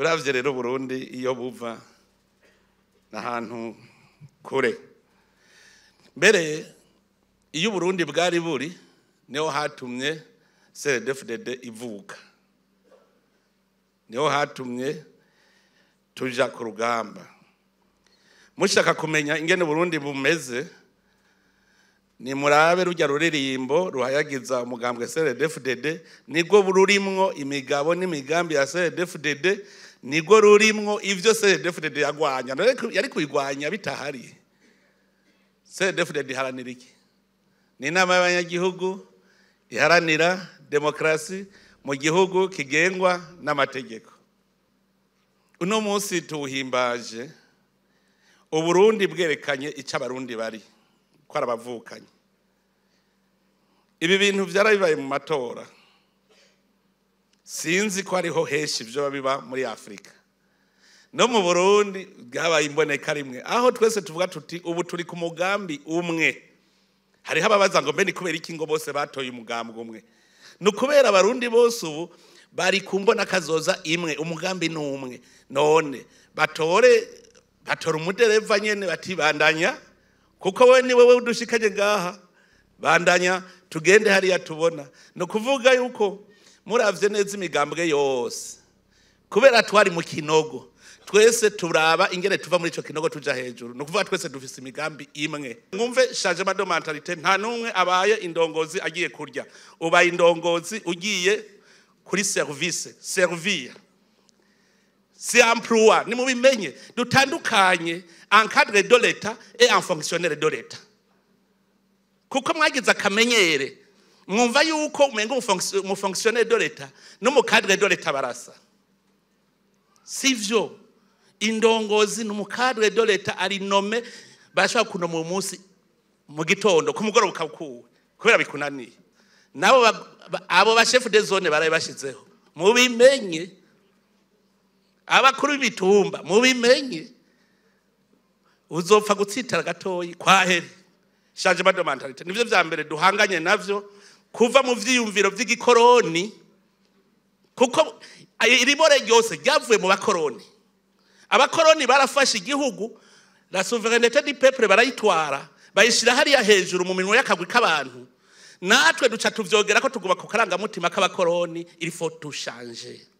uravye rero Burundi iyo buva n'ahantu kure mbere iyo Burundi bwari buri niho hatumye CNDD-FDD ivuka, niho hatumye tuja ku rugamba. Mushaka kumenya ingene Burundi bumeze ni murabe rujya ruririmbo ruhayagiza umugambwe CNDD-FDD, nibwo bururimwo imigabo n'imigambi ya CNDD-FDD, nibwo rurimwo ivyo CNDD-FDD yagwanya. Yari kwigwanya bitahari. CNDD-FDD iharanira iki? Ni inama y'abanyagihugu iharanira demokrasi mu gihugu kigengwa n'amategeko. Uno munsi tuwuhimbaje Uburundi bwerekanye ico abarundi bari ko arabavukanye. Ibi bintu vyarabibaye mu matora, sinzi ko ariho heshi ivyo biba muri Afrika. No mu Burundi bwabaye imbonerakure, aho twese tuvuga tuti ubu turi ku mugambi umwe. Hariho ababaza ngo mbe ni kubera iki ngo bose batoye umugambwe umwe? Ni kubera abarundi bose ubu bari ku mbonakazoza imwe, umugambi n'umwe. None batora umudereva nyene batibandanya, kuko we ni wewe udushikaje ngaha, bandanya tugende hariya tubona. No kuvuga yuko muravye neza imigambwe yose, kubera twari mu kinogo, twese turaba ingene tuva muri ico kinogo tuja hejuru. No kuvuga twese dufise imigambi imwe. Mwumve changement de mentalité, nta numwe abaye indongozi agiye kurya, ubaye indongozi ugiye kuri servir. Si emploi, ni mubimenye dutandukanye en cadre de l'État et en fonctionnaire de l'État. Kuko mwagize akamenyere mwumva yuko umengo mu fonctionnaire de l'État no mu cadre de l'État barasa. Sivyo, indongozi no mu cadre de l'État ari nome bashaka kuno mu munsi mu gitondo ku mugoroba ukakuwe kubera bikunaniye. Nabo abo ba chef de zone baraye bashizeho. Mubimenye abakuru b'ibitumba mubimenye, uzopfa gutsitara gatoyi kwaheri. Changement de mentalité nivyo vya mbere duhanganye navyo kuva mu vyiyumviro vy'igikoroni, kuko iribore ryose ryavuye mu bakoroni. Abakoroni barafashe igihugu, la souveraineté du peuple barayitwara bayishira hariya hejuru mu minwe y'akagwi k'abantu. Natwe duca tuvyogera ko tuguma ku karangamutima k'abakoroni, il faut tout changer.